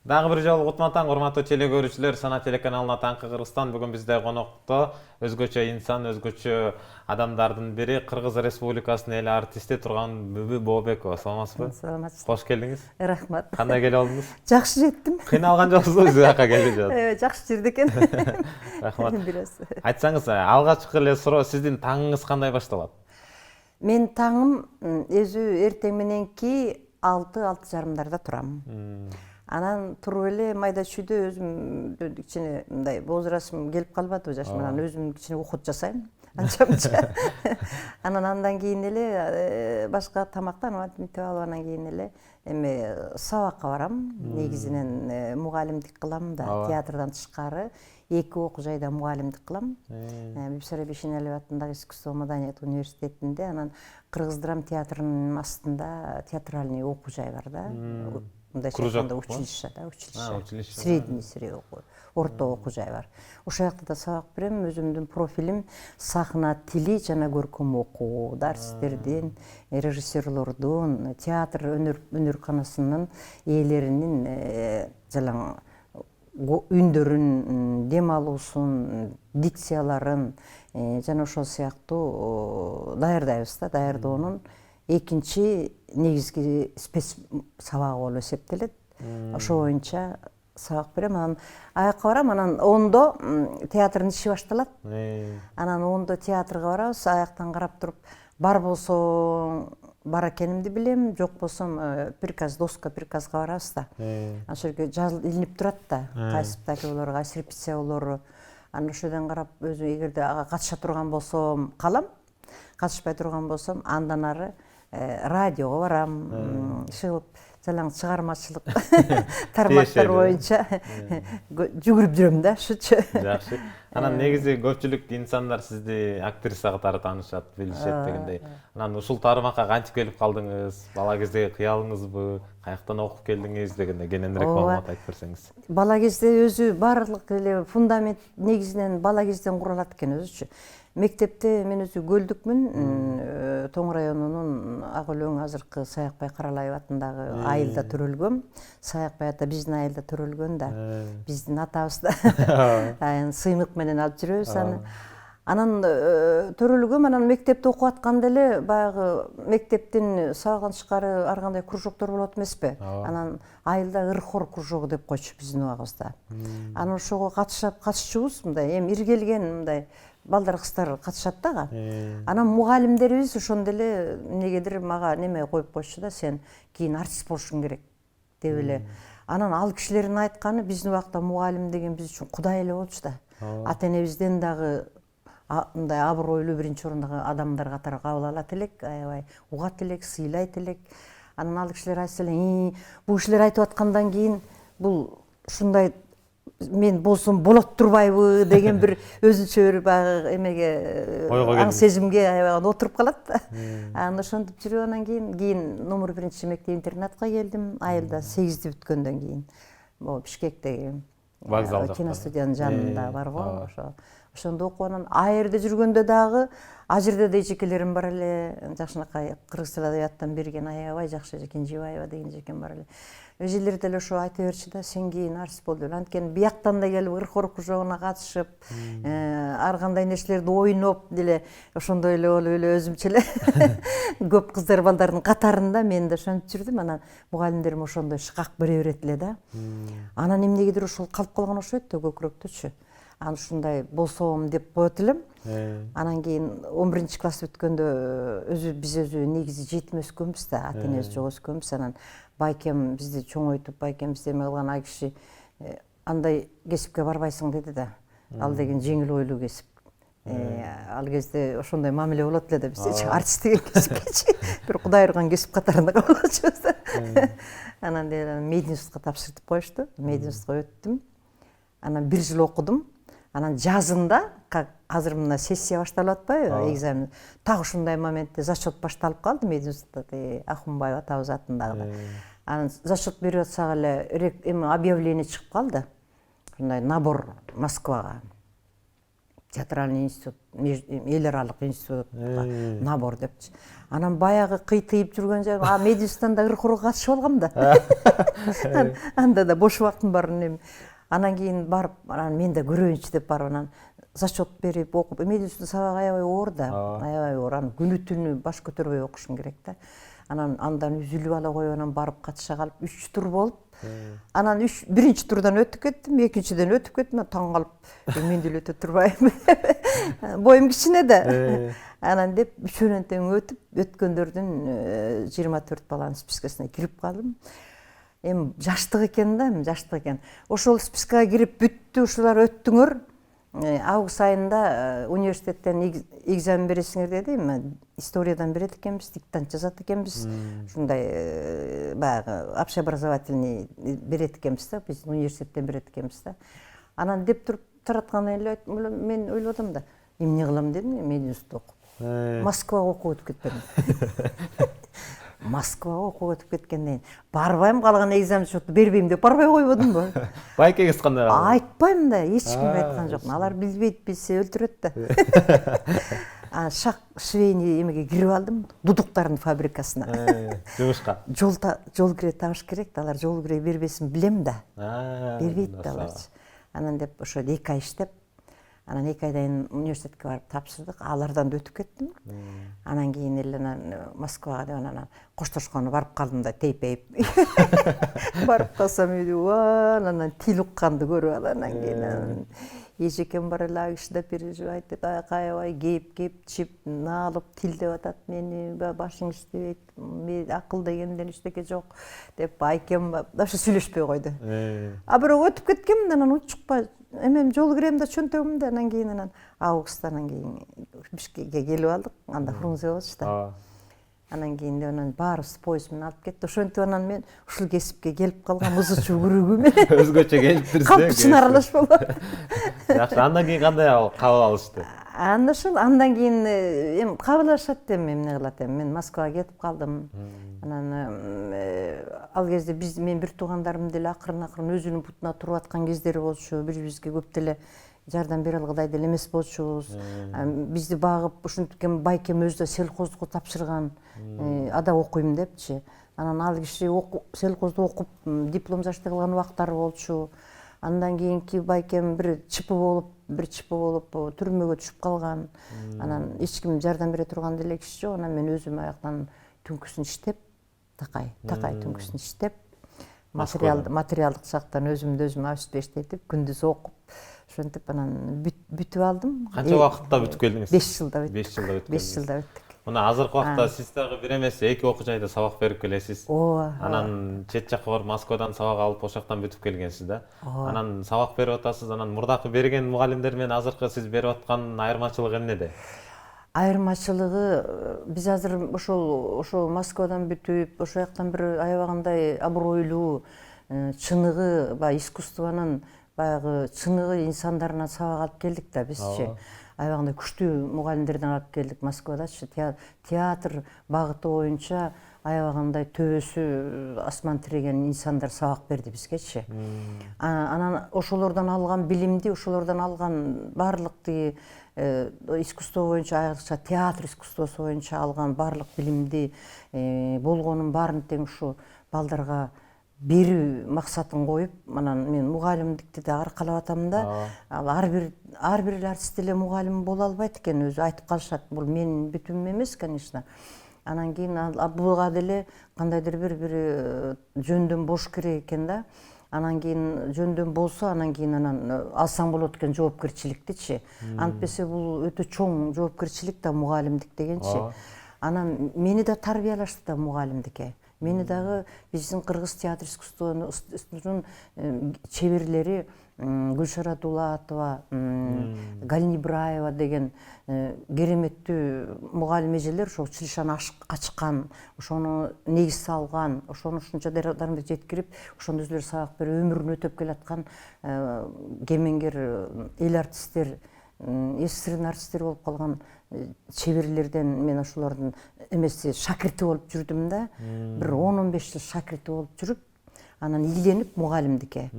Дагы бир жолу кутман таң, урматтуу теле көрүүчүлөр, Сана телеканалына таңкы Кыргызстан. Бүгүн бизде конокто өзгөчө инсан, өзгөчө адамдардын бири Кыргыз Республикасынын эл артисти Турган Бүбү Бообекова. Саламатсызбы? Саламатсыз. Кош келдиңиз. Рахмат. Кандай келип алдыңыз? Жакшы жеттим. Кыйналган жоксузбу биз жака келип жатып? Жакшы жүрдү экен. Рахмат. Бир аз. Айтсаңыз, алгачкы эле суроо, сиздин таңыңыз кандай башталат? Мен таңым өзү эртең мененки 6-6:30 турам. Анан туруп эле майда чүйдө өзүм кичине мындай возрастым келип калбадыбы жашым, анан өзүм кичине ухут жасайм. Анча-мынча. Андан кийин эле башка тамактанып мынтип алып анан кийин эле сабакка барам. Негизинен мугалимдик кылам да, театрдан тышкары 2 окуу жайда мугалимдик кылам. Бибисара Бишенәлиева атындагы искусство маданият университетинде, анан Кыргыз драм театрынын астында театральный окуу жай бар да. Мындайча айтканда училище да, училище. Средний окуу, орто окуу жай бар. Ошол жакта да сабак берем. Өзүмдүн профилим сахна тили жана көркөм окуу, дарстердин, режиссерлордун, театр өнөрканасынын ээлеринин жалаң үндөрүн, дем алуусун, дикцияларын жана ошол сыяктуу даярдайбыз да. Даярдоонун экинчи негизги спец сабагы болуп эсептелет. Ошол боюнча сабак берем. Анан аякка барам, анан 10:00 театрдын иши башталат. Анан 10:00 театрга барабыз, аяктан карап туруп, бар болсо бар экенимди билем, жок болсом приказ, доска приказга барабыз да. Ошол жерге илинип турат да, кайсы спектакль болору, кайсы репетиция болору. Анан ошодон карап өзүм эгерде ага катыша турган болсом калам, катышпай турган болсом андан ары радиого барам, чыгып жалаң чыгармачылык тармактар боюнча жүгүрүп жүрөм да, ушучу. Жакшы. Анан негизи көпчүлүк инсандар сизди актриса катары таанышат, билишет дегендей. Анан ушул тармакка кантип келип калдыңыз? Бала кездеги кыялыңызбы? Каяктан окуп келдиңиз дегендей кененирээк маалымат айтып берсеңиз. Бала кезде өзү баардык эле фундамент негизинен бала кезден куралат экен өзүчү. Мектепте мен өзү Көлдүкмүн, Тоң районунун Ак өлөң азыркы Саякбай Каралаев атындагы айылда төрөлгөм. Саякбай ата биздин айылда төрөлгөн да, биздин атабыз да. Сыймык менен алып жүрөбүз аны. Анан төрөлгөм, анан мектепте окуп атканда эле баягы мектептин сабагынан тышкары ар кандай кружоктор болот эмеспи? Анан айылда ыр-хор кружогу деп койчу биздин убагыбызда. Анан ошого катышчубуз, мындай эми иргелген мындай балдар кыздар катышат дагы. Анан мугалимдерибиз ошондо эле эмнегедир мага неме коюп койчу да, сен кийин артист болушуң керек деп эле. Анан ал кишилердин айтканы биздин убакта мугалим деген биз үчүн кудай эле болчу да. Ата энебизден дагы мындай абройлуу биринчи орундагы адамдар катары кабыл алат элек, аябай угат элек, сыйлайт элек. Анан ал кишилер айтса эле, бул кишилер айтып аткандан кийин бул ушундай мен болсом болот турбайбы деген бир өзүнчө бир баягы эмеге, аң сезимге аябай отуруп калат. Анан ошентип жүрүп анан кийин номер 1 мектеп интернатка келдим. Айылда 8-ти бүткөндөн кийин. Могу Бишкектеги вокзал жакта. Киностудиянын жанында бар го, ошондо окуп анан айырда жүргөндө дагы ал жерде да эжекелерим бар эле. Жакшынакай кыргыз тил адабияттан берген аябай жакшы Кенжебаева деген эжекем бар эле. Эжелер деле ошо айта берчү да, сен кийин артист бол деп. Анткени бияктан да келип ыр-хор кружогуна катышып, ар кандай нерселерди ойноп деле ошондой эле болуп эле өзүмчө эле көп кыздар балдардын катарында мен да ошентип жүрдүм. Анан мугалимдерим ошондой шкак бере берет эле да. Анан эмнегедир ошол калып калган окшойт да көкүрөктөчү. Анан ушундай болсом деп коет элем. Анан кийин 11 класс бүткөндө биз негизи жетим өскөнбүз да, ата энебиз жок өскөнбүз. Анан байкем бизди чоңойтуп, байкем бизди эме кылган ай киши андай кесипке барбайсың деди да. Ал деген жеңил ойлуу кесип. Ал кезде ошондой мамиле болот эле да, бизде артист деген кесипкечи бир кудай урган кесип катарында кабыл алчубуз да. Анан мединститутка тапшыртып коюшту. Мединститутка өттүм. Анан 1 жыл окудум. Анан жазында, как азыр мына сессия башталып атпайбы, экзамен. Так ушундай моментте зачет башталып калды мединститутта, Ахунбаева атабыз атындагы. Анан зачет берип атсак эле эме объявление чыгып калды. Ушундай набор Москвага. театральный институт, эл аралык институтка набор депчи. Анан баягы кыйтыйып жүргөн жайым, мединститутта ыркууга катышып алгам да. Анда да бош убактым бар эми. Анан кийин барып, анан мен да көрөйүнчү деп барып анан зачет берип окуп, мединститутта сабак аябай оор да, аябай оор. Анан күнү түнү баш көтөрбөй окушуң керек да. Анан андан үзүлүп ала коюп, анан барып катыша калып 3 тур болуп, анан биринчи турдан өтүп кеттим, экинчиден өтүп кеттим, таң калып мен деле өтө турбайм. Боюм кичине да. Анан деп үчөөнөн тең өткөндөрдүн 24 баланын спискасына кирип калдым. Эми жаштык экен да, жаштык экен. Ошол спискага кирип бүттү, ушулар өттүңөр. Август айында университеттен экзамен бересиңер деди. Историядан берет экенбиз, диктант жазат экенбиз. Ушундай баягы общеобразовательный берет экенбиз да, биз университеттен берет экенбиз да. Анан деп туруп тараткан эле мен ойлодум да, эмне кылам дедим, мединститутта окуп. Москвага окуп өтүп кетпедим. Москвага окуп өтүп кеткенден барбайм, калган экзамен счету бербейм деп барбай койбодумбу? Байкеңиз кандай калды? Айтпайм да, эч кимге айткан жокмун. Алар билбейт, билсе өлтүрөт да. Шак швейный эмеге кирип алдым, дудуктардын фабрикасына. Жумушка. Жол кире табыш керек да, алар жол кире бербесин билем да. Бербейт да аларчы. Анан деп ошо 2 ай иштеп, анан 2 айдан кийин университетке барып тапшырдык, алардан да өтүп кеттим. Анан кийин эле Москвага деп анан коштошкону барып калдым да, тейпейип. Барып калсам анан тил укканды көрүп алып, анан кийин эжекем бар эле, киши да переживать этип, аябай кеп, чип, наалып, тил деп атат мени, башың иштебейт, акыл дегенден эчтеке жок деп айкем вообще сүйлөшпөй койду. Бирок өтүп кеткенмин, анан учукпа эмем жол кирем да чөнтөгүмдө, анан кийин анан августта анан кийин Бишкекке келип алдык, анда Фрунзе болчу да. Анан кийин анан баарыбыз поезд менен алып кетти. Ошентип анан мен ушул кесипке келип калгам, ызы чүгүрүгү менен. Өзгөчө келиптирсиз. Калпычын аралашпап. Жакшы, андан кийин кандай кабыл алышты? Андан кийин эми кабыл алышат эми эмне кылат эми. Мен Москвага кетип калдым. Анан ал кезде мен бир туугандарым деле акырын өзүнүн бутуна туруп аткан кездери болчу. Бири-бирибизге көп деле жардам бере алгыдай деле эмес болчубуз. Бизди багып, ушинтип байкем өзү да селхозго тапшырган, ада окуйм депчи. Анан ал киши селхозду окуп, диплом защита кылган убактары болчу. Андан кийинки байкем бир ЧП болуп, түрмөгө түшүп калган. Анан эч ким жардам бере турган деле киши жок. Анан мен өзүм аяктан түнкүсүн иштеп, такай түнкүсүн иштеп, материалдык жактан өзүмдү өзүм обеспечить күндүз окуп, ошентип анан бүтүп алдым. Канча убакытта бүтүп келдиңиз? 5 жылда бүттүк. 5 жылда бүттүк. 5 жылда бүттүк. Мына азыркы убакта сиз дагы бир эмес 2 окуу жайда сабак берип келесиз. Анан чет жакка барып Москвадан сабак алып ошол жактан бүтүп келгенсиз да. Анан сабак берип атасыз. Анан мурдакы берген мугалимдер менен азыркы сиз берип аткан айырмачылыгы эмнеде? Айырмачылыгы биз азыр ошол Москвадан бүтүп, ошол жактан бир аябагандай абройлуу, чыныгы, баягы искусствонун баягы чыныгы инсандарынан сабак алып келдик да бизчи. Аябагандай күчтүү мугалимдерден алып келдик Москвадачы. Театр багыты боюнча аябагандай төбөсү асман тиреген инсандар сабак берди бизгечи. Анан ошолордон алган билимди, ошолордон алган баардык искусство боюнча, айрыкча театр искусствосу боюнча алган баардык билимди, болгонун баарын тең ушу балдарга берүү максатын коюп, анан мен мугалимдикти да аркалап атам да. Ал ар бир артист деле мугалим боло албайт экен, өзү айтып калышат. Бул менин бүтүмүм эмес, конечно. Анан кийин буга деле кандайдыр бир жөндөн бош керек экен да. Анан кийин жөндөн болсо, анан кийин алсаң болот экен жоопкерчиликтичи. Антпесе бул өтө чоң жоопкерчилик да мугалимдик дегенчи. Анан мени да тарбиялашты да мугалимдикке. Мени дагы биздин кыргыз театр искусствосунун чеберлери Гүлшара Дулатова, Галина Ибраева деген кереметтүү мугалим эжелер ошол училищаны ачкан, ошону негиз салган, ошону ушунча дармеге жеткирип, ошондо өзүлөрү сабак берип өмүрүн өтөп келаткан кемеңгер эл артисттер, СССРдин артисттери болуп калган чеберлерден мен ошолордун эмеси шакирти болуп жүрдүм да. Бир 10-15 жыл шакирти болуп жүрүп, анан ийленип мугалимдикке.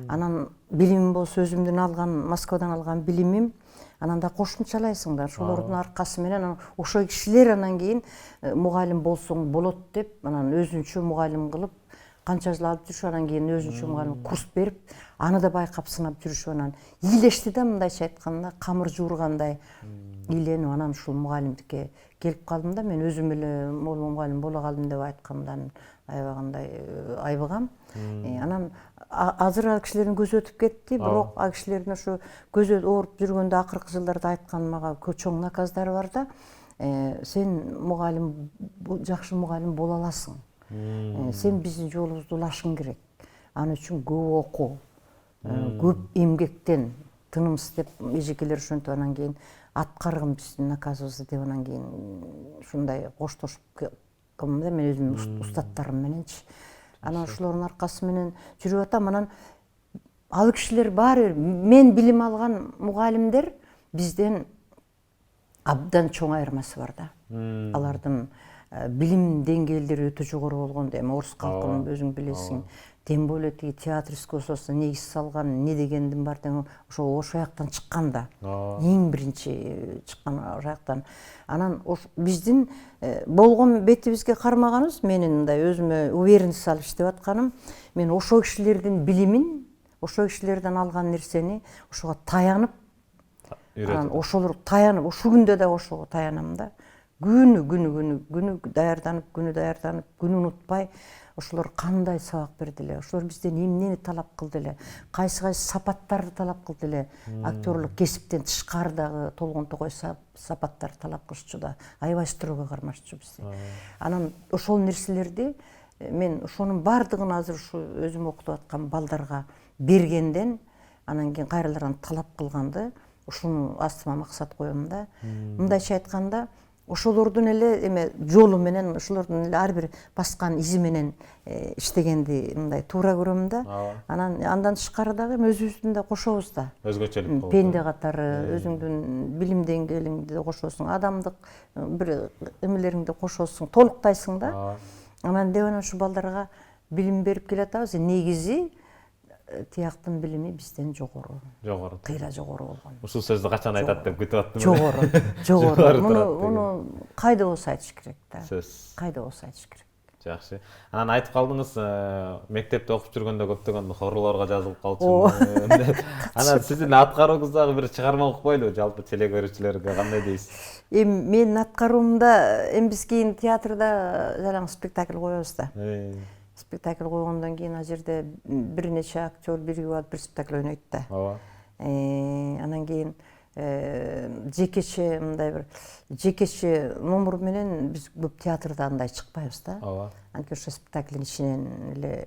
Анан билимим болсо өзүмдүн алган Москвадан алган билимим, анан да кошумчалайсың да, ошолордун аркасы менен ошол кишилер анан кийин мугалим болсоң болот деп, анан өзүнчө мугалим кылып канча жыл алып жүрүшүп, анан кийин өзүнчө мугалим курс берип, аны да байкап сынап жүрүшүп, анан ийлешти да, мындайча айтканда камыр жуургандай ийленип, анан ушул мугалимдикке келип калдым да. Мен өзүм эле мугалим боло калдым деп айткандан аябагандай айбыгам. Анан азыр ал кишилердин көзү өтүп кетти, бирок ал кишилердин ошо көзү ооруп жүргөндө акыркы жылдарда айткан мага чоң наказдары бар да. Сен мугалим, жакшы мугалим боло аласың. Сен биздин жолубузду улашың керек. Аны үчүн көп окуу, көп эмгектен, тынымсыз деп эжекелер ошентип, анан кийин аткаргын биздин наказыбызды деп, анан кийин ушундай коштошуп калдым да мен өзүмдүн устаттарым мененчи. Анан ошолордун аркасы менен жүрүп атам. Анан ал кишилер баары мен билим алган мугалимдер бизден абдан чоң айырмасы бар да. Алардын билим деңгээлдери өтө жогору болгондо, эми орус калкын өзүң билесиң, тем более тиги театр искусствосуна негиз салган, эмне дегендин бар деген ошо жактан чыккан да. Эң биринчи чыккан ошол жактан. Анан биздин болгон бетибизге кармаганыбыз, менин мындай өзүмө уверенность алып иштеп атканым, мен ошол кишилердин билимин, ошол кишилерден алган нерсени ошого таянып, анан ошолор таянып, ушул күндө да ошого таянам да. Күнү даярданып, күнү унутпай, ошолор кандай сабак берди эле, ошолор бизден эмнени талап кылды эле, кайсы сапаттарды талап кылды эле, актерлук кесиптен тышкары дагы толгонтогой сапаттарды талап кылышчу да, аябай строго кармашчу бизди. Анан ошол нерселерди мен ошонун баардыгын азыр ушу өзүм окутуп аткан балдарга бергенден, анан кийин кайрадан талап кылганды, ушуну астыма максат коем да. Мындайча айтканда, ошолордун эле эме жолу менен, ошолордун эле ар бир баскан изи менен иштегенди мындай туура көрөм да. Анан андан тышкары дагы өзүбүздүн да кошобуз да. Өзгөчөлүк болот. Пенде катары өзүңдүн билим деңгээлиңди кошосуң, адамдык бир эмелериңди кошосуң, толуктайсың да. Анан деп ушу балдарга билим берип келатабыз. Негизи тияктын билими бизден жогору. Кыйла жогору болгон. Ушул сөздү качан айтат деп күтүп аттым. Жогору. Муну кайда болсо айтыш керек да. Кайда болсо айтыш керек. Жакшы. Анан айтып калдыңыз, мектепте окуп жүргөндө көптөгөн хорлорго жазылып калчумун. Анан сиздин аткарууңуздагы бир чыгарма укпойлу, жалпы теле көрүүчүлөргө кандай дейсиз? Эми менин аткаруумда, эми биз кийин театрда жалаң спектакль коебуз да. Спектакль койгондон кийин ал жерде бир нече актер биригип алып бир спектакль ойнойт да. Анан кийин жекече мындай бир жекече номер менен биз көп театрда андай чыкпайбыз да. Анткени ошо спектаклдин ичинен эле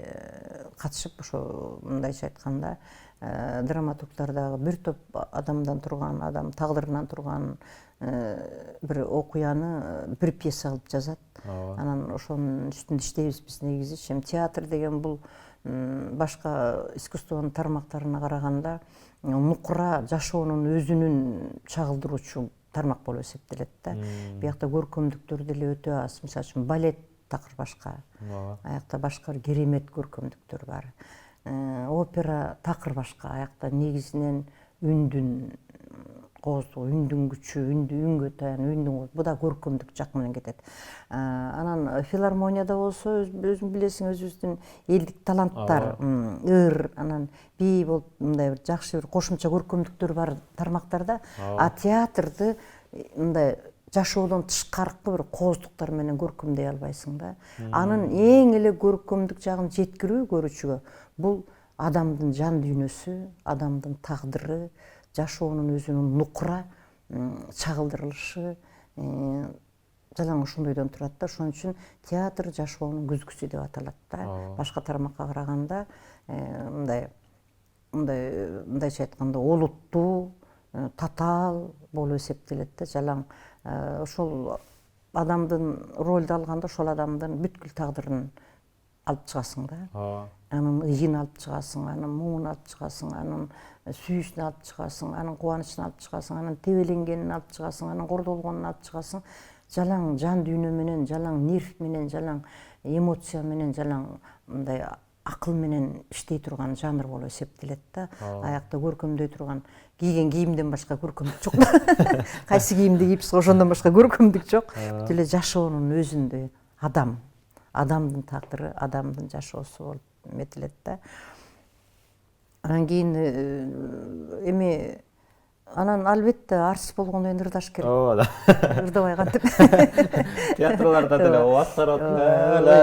катышып, ошо мындайча айтканда драматургдар дагы бир топ адамдан турган, адам тагдырынан турган бир окуяны бир пьеса кылып жазат. Анан ошонун үстүндө иштейбиз биз негизи. Театр деген бул башка искусствонун тармактарына караганда нукура жашоонун өзүнүн чагылдыруучу тармак болуп эсептелет да. Биякта көркөмдүктөр деле өтө аз. Мисалы үчүн балет такыр башка. Аякта башка бир керемет көркөмдүктөр бар. Опера такыр башка. Аякта негизинен үндүн кооздугу, үндүн күчү, үнгө таян, бу да көркөмдүк жак менен кетет. Анан филармонияда болсо өзүң билесиң, өзүбүздүн элдик таланттар, ыр, анан бий болуп мындай бир жакшы бир кошумча көркөмдүктөр бар тармактарда, а театрды мындай жашоодон тышкаркы бир кооздуктар менен көркөмдөй албайсың да. Анын эң эле көркөмдүк жагын жеткирүү көрүүчүгө бул адамдын жан дүйнөсү, адамдын тагдыры, жашоонун өзүнүн нукура чагылдырылышы жалаң ушундойдон турат да. Ошон үчүн театр жашоонун күзгүсү деп аталат да. Башка тармакка караганда мындайча айтканда олуттуу, татаал болуп эсептелет да. Жалаң ошол адамдын ролду алганда ошол адамдын бүткүл тагдырын алып чыгасың да. Анын ыйын алып чыгасың, анын муңун алып чыгасың, анын сүйүүсүн алып чыгасың, анын кубанычын алып чыгасың, анын тебеленгенин алып чыгасың, анын кордолгонун алып чыгасың. Жалаң жан дүйнө менен, жалаң нерв менен, жалаң эмоция менен, жалаң мындай акыл менен иштей турган жанр болуп эсептелет да. Аякта көркөмдөй турган кийген кийимден башка көркөмдүк жок. Кайсы кийимди кийипсиз ошондон башка көркөмдүк жок. Бүт эле жашоонун өзүндө адамдын тагдыры, адамдын жашоосу болуп метилет да. Анан кийин эми анан албетте артист болгондон кийин ырдаш керек. Ооба да. Ырдабай кантип. Театрларда деле оскар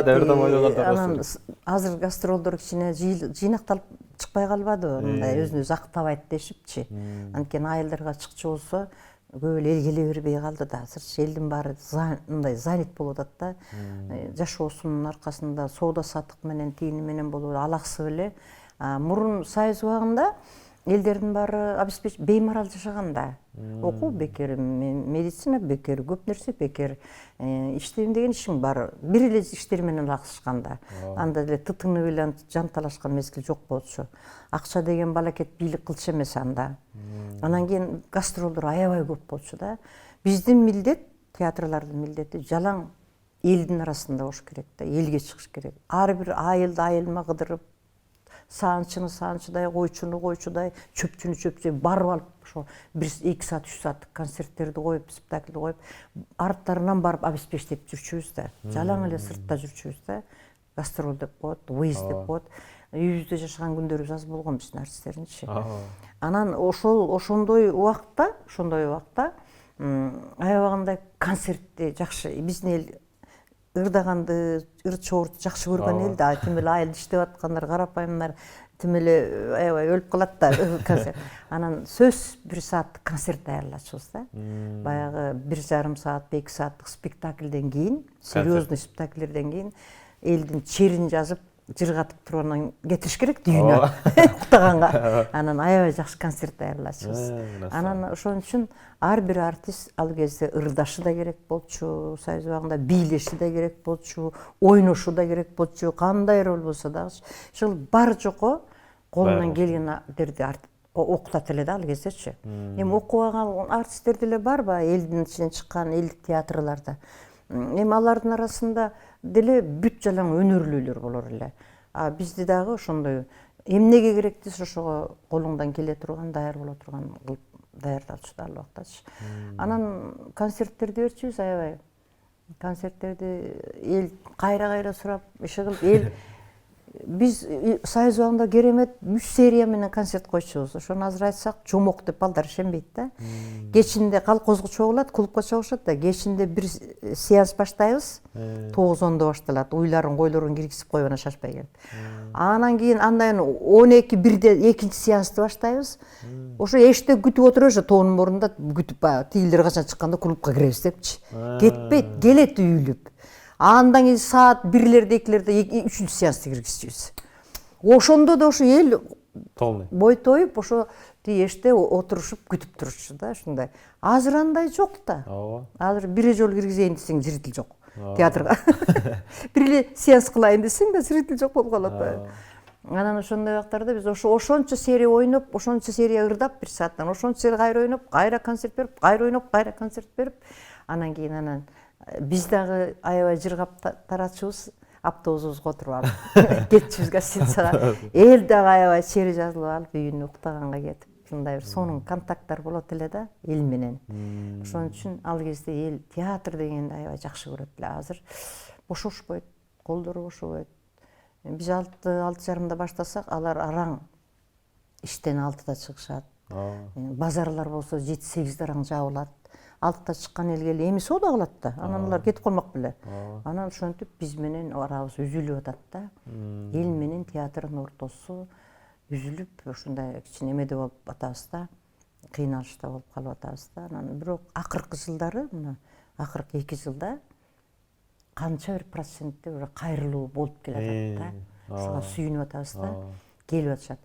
деп ырдамай койгондар. Анан азыр гастролдор кичине жыйнакталып чыкпай калбады, мындай өзүн өзү актабайт дешипчи. Анткени айылдарга чыкчу болсо көп эле эл келе бербей калды да. Азырчы элдин баары мындай занят болуп атат да. Жашоосунун аркасында соода саттык менен, тиини менен болуп алаксып эле. Мурун Союз убагында элдердин баары беймарал жашаган да. Окуу бекер, медицина бекер, көп нерсе бекер. Иштейм деген ишиң бар. Бир эле иштер менен алаксышкан да. Анда деле тытыны менен жанталашкан мезгил жок болчу. Акча деген балакет бийлик кылчу эмес анда. Анан кийин гастролдор аябай көп болчу да. Биздин милдет, театрлардын милдети жалаң элдин арасында болуш керек да, элге чыгыш керек. Ар бир айылды айылма кыдырып, саанчыны саанчыдай, койчуну койчудай, чөпчүнү чөпчүдөй барып алып, ошо 1-2 саат, 3 сааттык концерттерди коюп, спектакль коюп, арттарынан барып обеспечтеп жүрчүбүз да. Жалаң эле сыртта жүрчүбүз да. Гастроль деп коет, выезд деп коет. Үйүбүздө жашаган күндөрүбүз аз болгон биздин артисттердинчи. Анан ошондой убакта аябагандай концертти жакшы, биздин эл ырдаганды, ыр-чоорду жакшы көргөн эл да. Тим эле айылда иштеп аткандар, карапайымдар, тим эле аябай өлүп калат да концерт. Анан сөз 1 сааттык концерт даярлачубуз да. Баягы 1,5 саат, 2 сааттык спектакльден кийин, серьезный спектакльден кийин элдин черин жазып, жыргатып тургандан кетиш керек дүйнө уктаганга. Анан аябай жакшы концерт даярлачубуз. Анан ошон үчүн ар бир артист ал кезде ырдашы да керек болчу, Союз убагында бийлеши да керек болчу, ойношу да керек болчу, кандай роль болсо дагы. Ошол бар жокко колунан келгендерди окутат эле да ал кездечи. Эми окубаган артисттер деле барбы элдин ичинен чыккан элдик театрларда. Эми алардын арасында деле бүт жалаң өнөрлүүлөр болор эле. Бизди дагы ошондой эмнеге керек десе ошого колуңдан келе турган, даяр боло турган кылып даярдалчу да ал убактачы. Анан концерттерди берчүбүз аябай. Концерттерди эл кайра сурап, иши кылып эл биз Союз убагында керемет 3 серия менен концерт койчубуз. Ошону азыр айтсак жомок деп балдар ишенбейт да. Кечинде колхозго чогулат, клубка чогушат да. Кечинде бир сеанс баштайбыз. 9-10 башталат. Уйларын, койлорун киргизип коюп анан шашпай келип. Анан кийин андан 12-1де экинчи сеансты баштайбыз. Ошо эшикте күтүп отурабыз, тоонун мурунда күтүп тигилер качан чыкканда клубка киребиз депчи. Кетпейт, келет үйүлүп. Андан кийин саат 1-лерде, 2-лерде 3-үнчү сеансты киргизчүбүз. Ошондо да ошо эл Толный. Бой тоюп, ошо эшикте отурушуп күтүп турчу да, ушундай. Азыр андай жок да. Азыр бир жолу киргизейин десең зритель жок. Театрга. Бир эле сеанс кылайын десең да зритель жок болуп калат да. Анан ошондой убактарда биз ошончо серия ойноп, ошончо серия ырдап 1 сааттан, ошончо серия кайра ойноп, кайра концерт берип, кайра ойноп, кайра концерт берип, анан кийин биз дагы аябай жыргап таратчубуз, автобусубузга отуруп алып кетчүбүз гостиницага. Эл дагы аябай чери жазылып алып, үйүнө уктаганга кетип, ушундай бир сонун контакттар болот эле да эл менен. Ошон үчүн ал кезде эл театр дегенди аябай жакшы көрөт эле. Азыр бошошпойт, колдору бошобойт. Биз 6:30 баштасак, алар араң иштен 6-да чыгышат. Базарлар болсо 7-8 араң жабылат. 6-да чыккан эл келип эми соода кылат да. Анан алар кетип калмак беле. Анан ошентип биз менен арабыз үзүлүп атат да. Эл менен театрдын ортосу үзүлүп, ушундай кичине эмеде болуп атабыз да. Кыйналышта болуп калып атабыз да. Анан бирок акыркы жылдары, мына акыркы 2 жылда канча бир процентте уже кайрылуу болуп келатат да. Ошого сүйүнүп атабыз да. Келип атышат.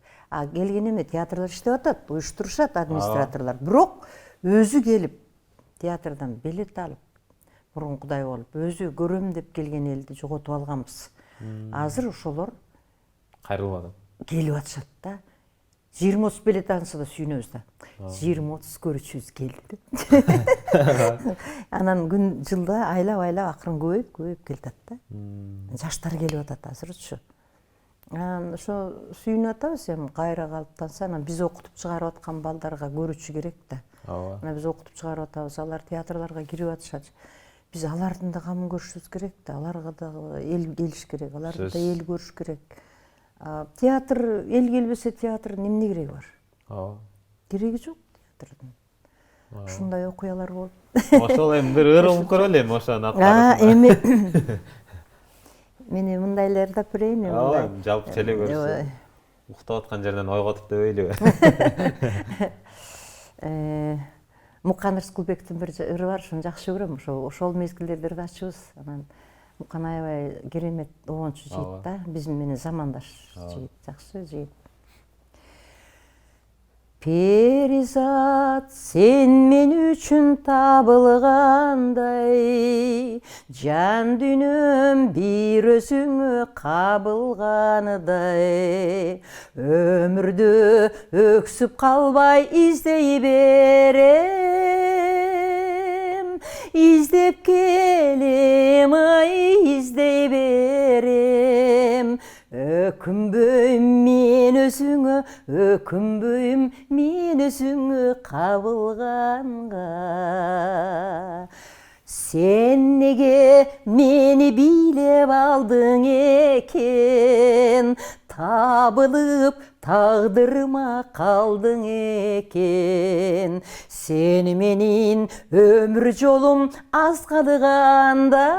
Келген эме театрлар иштеп атат, уюштурушат администраторлор. Бирок өзү келип театрдан билет алып, мурункудай болуп, өзү көрөм деп келген элди жоготуп алганбыз. Азыр ошолор кайрылбады. Келип атышат да. 20-30 билет алса да сүйүнөбүз да. 20-30 көрүүчүбүз келди деп. Анан күн жылда айлап акырын көбөйүп келатат да. Жаштар келип атат азырчы. Анан ошо сүйүнүп атабыз эми кайра калыптанса, анан биз окутуп чыгарып аткан балдарга көрүүчү керек да. Ооба. Анан биз окутуп чыгарып атабыз, алар театрларга кирип атышат. Биз алардын да камын көрүшүбүз керек да, аларга да эл келиш керек, аларды да эл көрүш керек. Театр, эл келбесе театр эмне кереги бар? Ооба. Кереги жок театрдын. Ушундай окуялар болуп. Ошол эми бир ырым көрөлү эми ошонун Эми мен мындай эле ырдап берейин эми. Ооба, жалпы теле көрсө. Уктап аткан жерден ойготуп дебейлиби? Мукан Рыскулбектин бир ыры бар, ошону жакшы көрөм. Ошол мезгилдерде ырдачубыз. Анан Мукан аябай керемет обончу жигит да, биз менен замандаш жигит, жакшы жигит. Перизат сен мен үчүн табылгандай, жан дүйнөм бир өзүңө кабылганыдай, өмүрдө өксүп калбай издей берем, издеп келем, ай издей берем. Өкүнбөйм мен өзүңө, өкүнбөйм мен өзүңө кабылганга. Сен неге мени бийлеп алдың экен, табылып тагдырыма калдың экен. Сени менин өмүр жолум аз калгандай,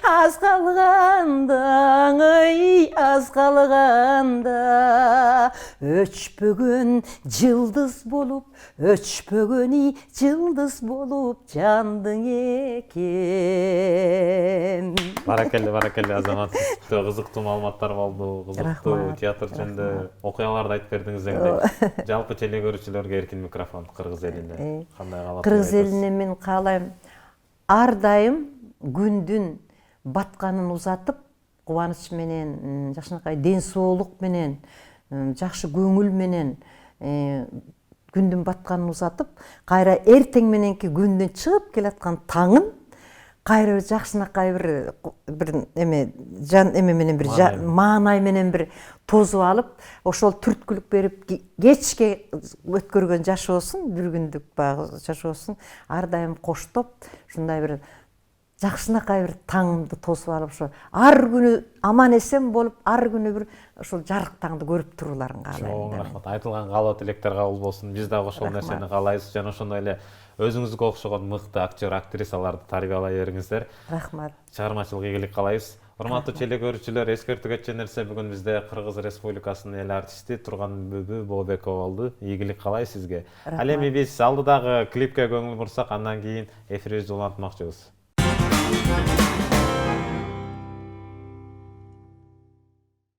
аз калгандай, аз калганда. Өчпөгөн жылдыз болуп, өчпөгөн жылдыз болуп жандың экен. Баракелде Азамат. Кызыктуу маалыматтар болду, кызыктуу театр жөнүндө окуяларды айтып бердиңиз дегендей. Жалпы теле көрүүчүлөргө эркин микрофон кыргыз элине. Кандай каалап? Кыргыз элине мен каалайм, ар дайым күндүн батканын узатып, кубаныч менен, жакшынакай ден соолук менен, жакшы көңүл менен күндүн батканын узатып, кайра эртең мененки күндүн чыгып келаткан таңын кайра жакшынакай бир эме жан эме менен бир маанай менен бир тосуп алып, ошол түрткүлүк берип кечке өткөргөн жашоосун, бир күндүк баягы жашоосун ар дайым коштоп, ушундай бир жакшынакай бир таңды тосуп алып, ошо ар күнү аман эсен болуп, ар күнү бир ошол жарык таңды көрүп турууларын каалайм. Чоң рахмат. Айтылган каалоо тилектер кабыл болсун. Биз дагы ошол нерсени каалайбыз жана ошондой эле өзүңүзгө окшогон мыкты актер, актрисаларды тарбиялай бериңиздер. Рахмат. Чыгармачылык ийгилик каалайбыз. Урматтуу теле көрүүчүлөр, эскертүү кетчү нерсе, бүгүн бизде Кыргыз Республикасынын эл артисти Турган Бүбү Бообекова болду. Ийгилик каалайбыз сизге. Ал эми биз алдыдагы клипке көңүл бурсак, андан кийин эфирибизди улантмакчыбыз.